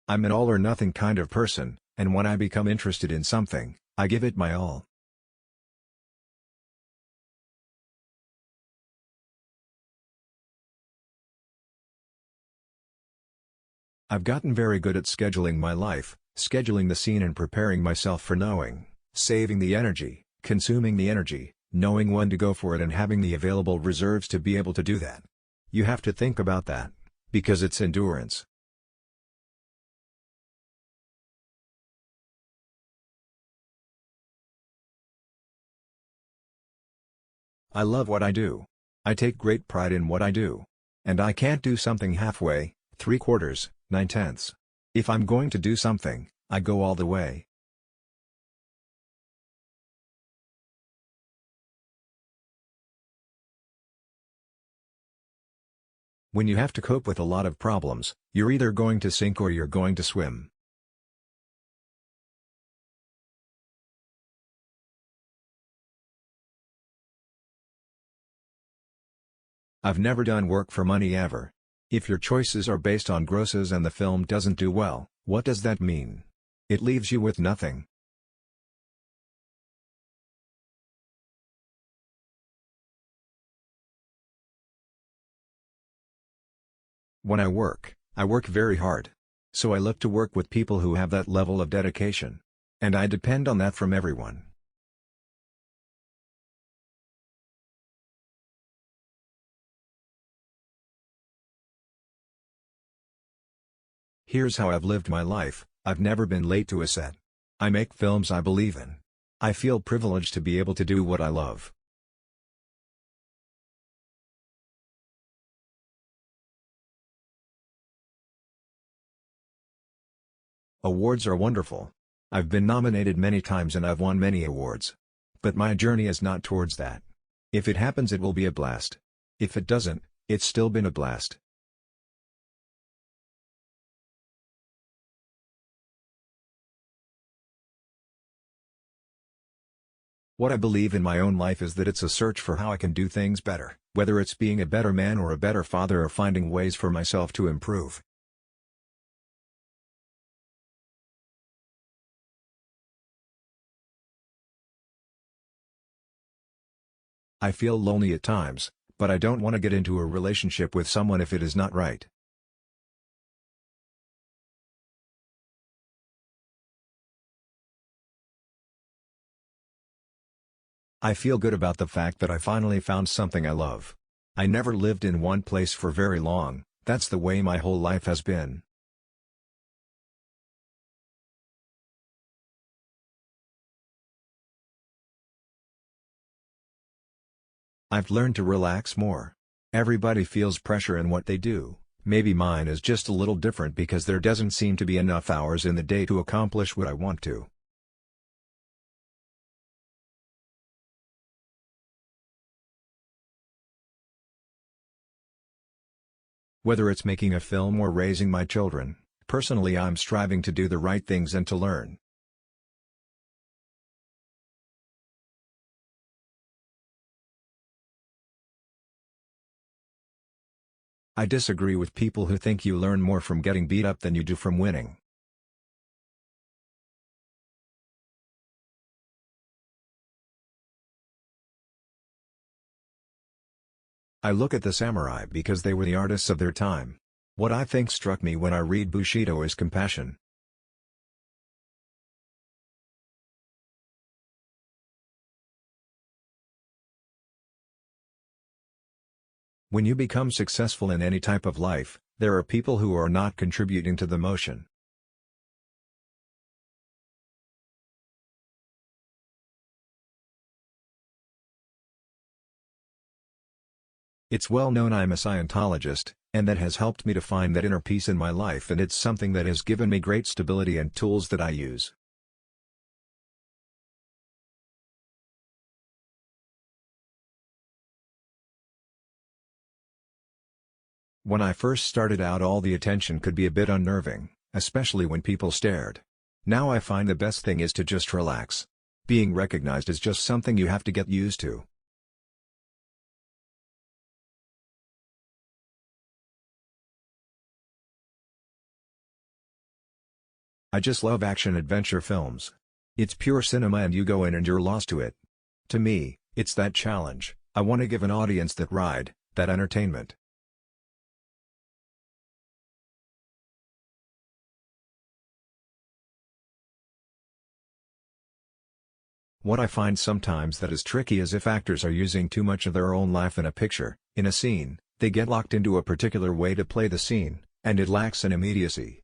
I'm an all-or-nothing kind of person, and when I become interested in something, I give it my all. I've gotten very good at scheduling my life, scheduling the scene and preparing myself for knowing, saving the energy, consuming the energy, knowing when to go for it and having the available reserves to be able to do that. You have to think about that, because it's endurance. I love what I do. I take great pride in what I do. And I can't do something halfway, three-quarters, nine-tenths. If I'm going to do something, I go all the way. When you have to cope with a lot of problems, you're either going to sink or you're going to swim. I've never done work for money ever. If your choices are based on grosses and the film doesn't do well, what does that mean? It leaves you with nothing. When I work very hard. So I look to work with people who have that level of dedication. And I depend on that from everyone. Here's how I've lived my life. I've never been late to a set. I make films I believe in. I feel privileged to be able to do what I love. Awards are wonderful. I've been nominated many times and I've won many awards. But my journey is not towards that. If it happens, it will be a blast. If it doesn't, it's still been a blast. What I believe in my own life is that it's a search for how I can do things better, whether it's being a better man or a better father or finding ways for myself to improve. I feel lonely at times, but I don't want to get into a relationship with someone if it is not right. I feel good about the fact that I finally found something I love. I never lived in one place for very long, that's the way my whole life has been. I've learned to relax more. Everybody feels pressure in what they do, maybe mine is just a little different because there doesn't seem to be enough hours in the day to accomplish what I want to. Whether it's making a film or raising my children, personally I'm striving to do the right things and to learn. I disagree with people who think you learn more from getting beat up than you do from winning. I look at the samurai because they were the artists of their time. What I think struck me when I read Bushido is compassion. When you become successful in any type of life, there are people who are not contributing to the motion. It's well known I'm a Scientologist, and that has helped me to find that inner peace in my life, and it's something that has given me great stability and tools that I use. When I first started out, all the attention could be a bit unnerving, especially when people stared. Now I find the best thing is to just relax. Being recognized is just something you have to get used to. I just love action-adventure films. It's pure cinema and you go in and you're lost to it. To me, it's that challenge. I want to give an audience that ride, that entertainment. What I find sometimes that is tricky is if actors are using too much of their own life in a picture, in a scene, they get locked into a particular way to play the scene, and it lacks an immediacy.